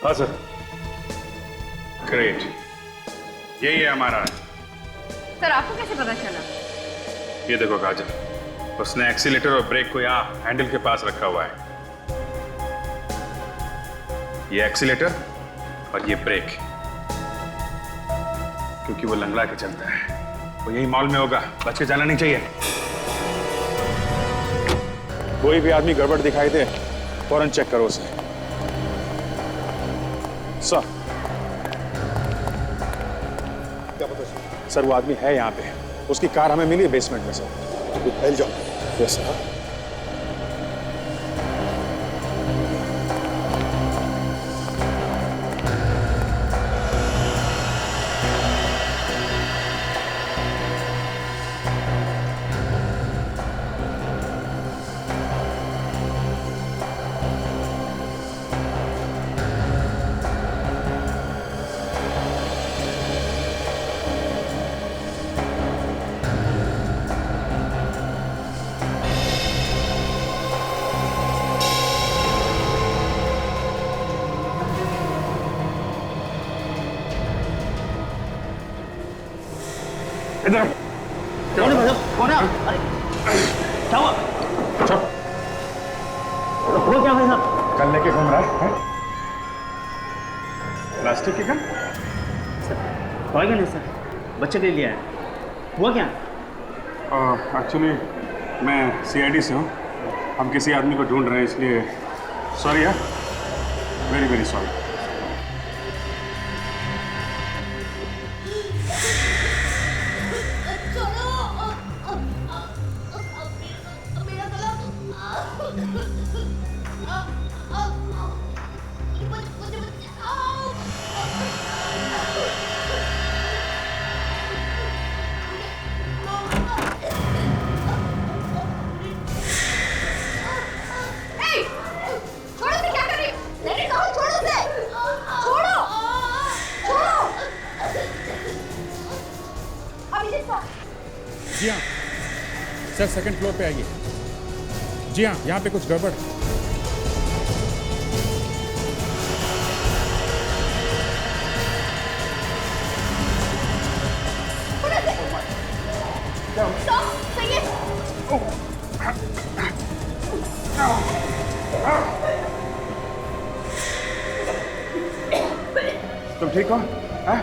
हाँ सर। ग्रेट, यही है हमारा। सर आपको कैसे पता चला? ये देखो काजल, उसने एक्सीलेटर और ब्रेक को यहाँ हैंडल के पास रखा हुआ है। ये एक्सीलेटर और ये ब्रेक, क्योंकि वो लंगड़ा के चलता है, वो यही मॉल में होगा, बच के जाना नहीं चाहिए। कोई भी आदमी गड़बड़ दिखाई दे फौरन चेक करो उसे। सर, सर वो आदमी है यहाँ पे, उसकी कार हमें मिली है बेसमेंट में सर। फैल जाओ। Yes sir. इधर कौन है भाई? कौन है? अरे क्या हुआ? वो क्या भाई साहब? कल लेके घूम रहा है? प्लास्टिक की गन? टॉय गन है सर, बच्चे के लिए है। हुआ क्या? एक्चुअली मैं CID से हूँ, हम किसी आदमी को ढूंढ रहे हैं, इसलिए सॉरी यार, वेरी वेरी सॉरी। छोड़ो, क्या कर रही हो? नहीं, छोड़ो उसे। छोड़ो। अभिजीत सर। जी हाँ सर, सेकंड फ्लोर पे आइए। जी हाँ, यहाँ पे कुछ गड़बड़। तुम ठीक हो? हाँ?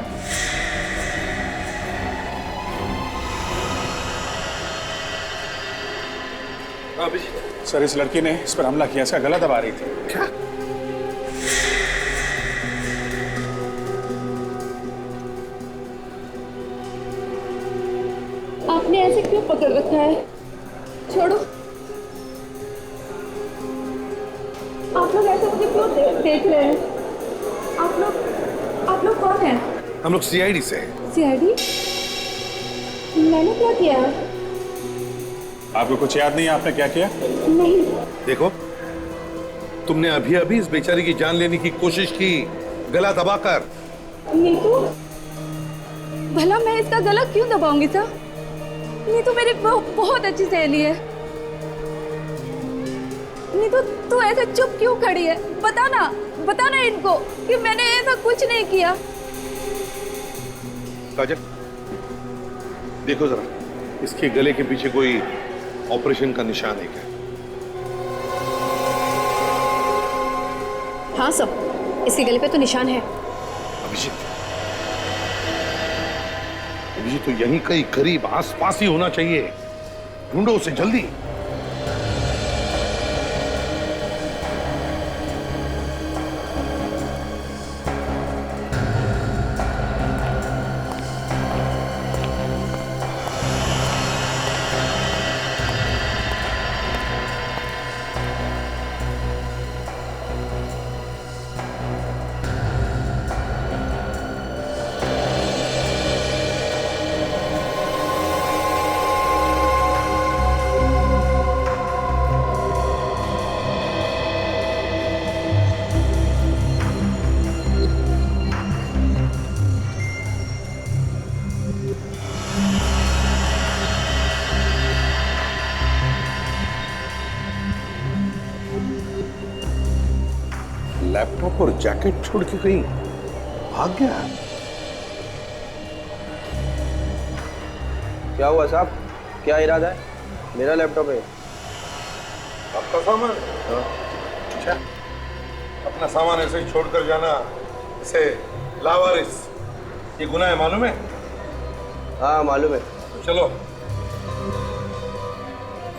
सर, इस लड़की ने इस पर हमला किया, इसका गला दबा रही थी। क्या? आपने ऐसे क्यों पकड़ रखा है? छोड़ो। आप लोग ऐसे मुझे क्यों देख रहे हैं? आप लोग कौन हैं? हम लोग सीआईडी से हैं। सीआईडी? मैंने क्या किया? आपको कुछ याद नहीं है आपने क्या किया? नहीं। देखो, तुमने अभी अभी इस बेचारी की जान लेने की कोशिश की, गला दबाकर। नीतू, भला मैं इसका गला क्यों दबाऊंगी सर? नीतू मेरी बहुत अच्छी सहेली है। नीतू, तू ऐसे चुप क्यों खड़ी है? बताना इनको कि मैंने ऐसा कुछ नहीं किया। काजल, देखो जरा, इसके गले के पीछे कोई ऑपरेशन का निशान है क्या? हाँ सब, इसके गले पे तो निशान है। अभिजीत तो यहीं कहीं करीब आसपास ही होना चाहिए। ढूंढो उसे जल्दी। लैपटॉप और जैकेट छोड़ के कहीं भाग गया। क्या हुआ साहब? क्या इरादा है? मेरा लैपटॉप है। आपका सामान? अच्छा, अपना सामान ऐसे ही छोड़कर जाना, इसे लावारिस, ये गुनाह है, मालूम है? हाँ मालूम है। तो चलो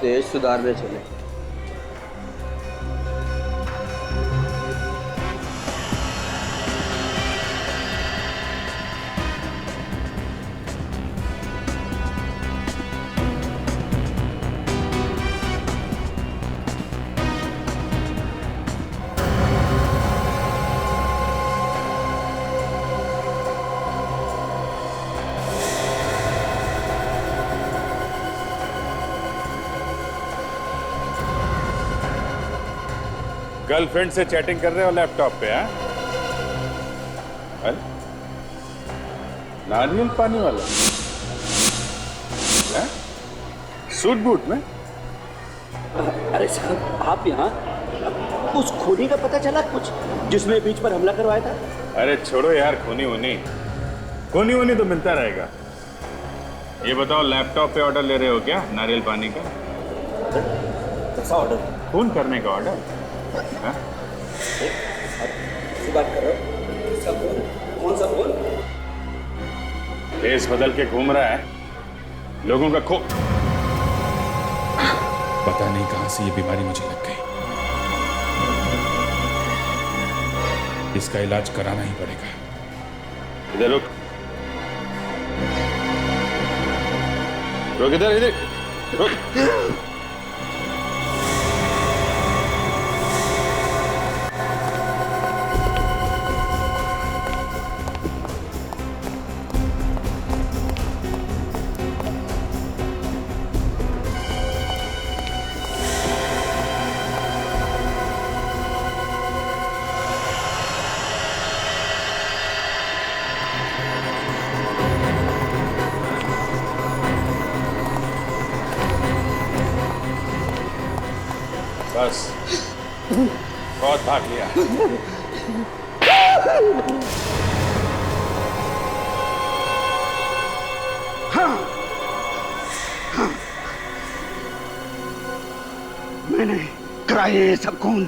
देश सुधारने चले। गर्लफ्रेंड से चैटिंग कर रहे हो लैपटॉप पे? हैं? नारियल पानी वाला है? सूट बूट में? अरे साहब, आप यहाँ उस खूनी का पता चला कुछ जिसने बीच पर हमला करवाया था? अरे छोड़ो यार, खूनी वूनी तो मिलता रहेगा। ये बताओ, लैपटॉप पे ऑर्डर ले रहे हो क्या नारियल पानी का? कैसा ऑर्डर? खून करने का ऑर्डर? बात कर रहे हो? इसका खून? कौन सा खून? भेष बदल के घूम रहा है, लोगों का खून। पता नहीं कहां से ये बीमारी मुझे लग गई। इसका इलाज कराना ही पड़ेगा। इधर रुक, इधर रुक। बस बहुत भाग लिया। मैंने कराया ये सब खून,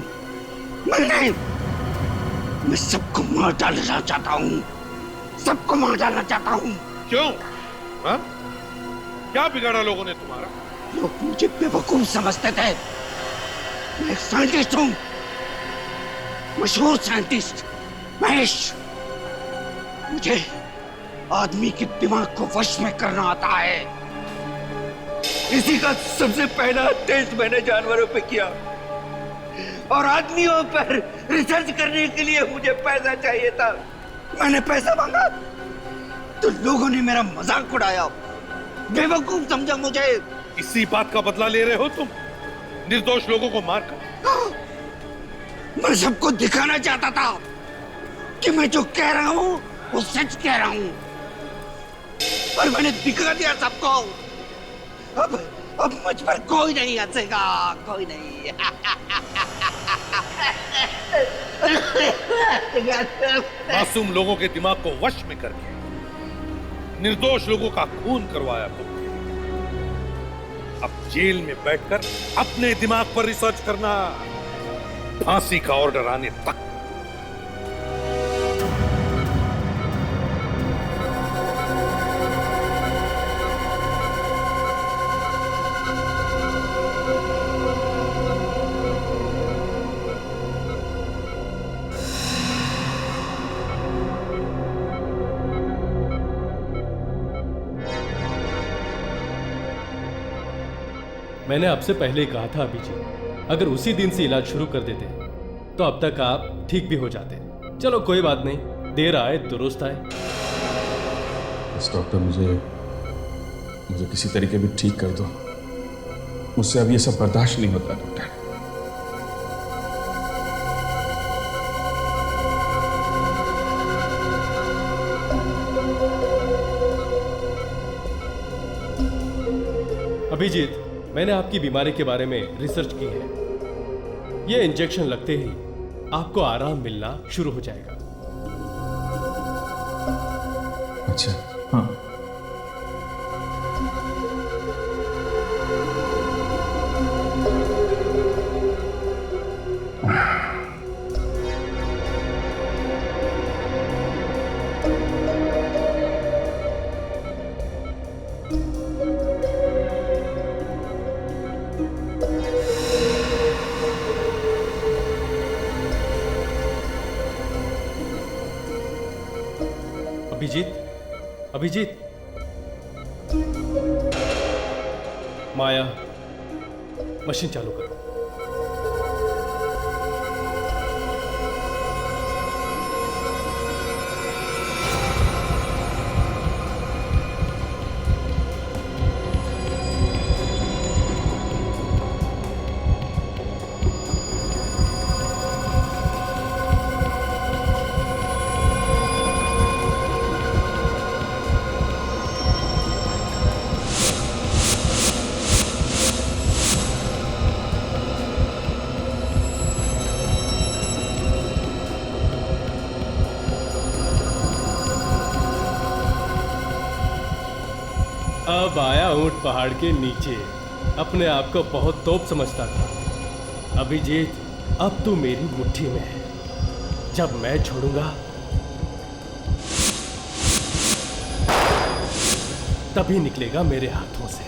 मैं सबको मार डालना चाहता हूँ, सबको मार डालना चाहता हूँ। क्यों? हाँ? क्या बिगाड़ा लोगों ने तुम्हारा? लोग मुझे बेवकूफ समझते थे। मैं एक साइंटिस्ट हूँ, मशहूर साइंटिस्ट महेश। मुझे आदमी के दिमाग को वश में करना आता है। इसी का सबसे पहला टेस्ट मैंने जानवरों पे किया और आदमियों पर रिसर्च करने के लिए मुझे पैसा चाहिए था। मैंने पैसा मांगा तो लोगों ने मेरा मजाक उड़ाया, बेवकूफ समझा मुझे। इसी बात का बदला ले रहे हो तुम, निर्दोष लोगों को मारकर। मैं सबको दिखाना चाहता था कि मैं जो कह रहा हूं वो सच कह रहा हूं, पर मैंने दिखा दिया सबको। अब मुझ पर कोई नहीं हंसेगा, कोई नहीं। मासूम लोगों के दिमाग को वश में करके निर्दोष लोगों का खून करवाया तुमने। अब जेल में बैठकर अपने दिमाग पर रिसर्च करना, फांसी का ऑर्डर आने तक। मैंने आपसे पहले ही कहा था अभिजीत, अगर उसी दिन से इलाज शुरू कर देते तो अब तक आप ठीक भी हो जाते। चलो कोई बात नहीं, देर आए दुरुस्त आए। बस डॉक्टर मुझे किसी तरीके भी ठीक कर दो, मुझसे अब ये सब बर्दाश्त नहीं होता डॉक्टर। अभिजीत, मैंने आपकी बीमारी के बारे में रिसर्च की है। ये इंजेक्शन लगते ही आपको आराम मिलना शुरू हो जाएगा। अच्छा, हाँ। अभिजीत, माया, मशीन चालू करो। अब आया ऊंट पहाड़ के नीचे। अपने आप को बहुत तोप समझता था। अभिजीत, अब तू मेरी मुट्ठी में है। जब मैं छोड़ूंगा तभी निकलेगा मेरे हाथों से।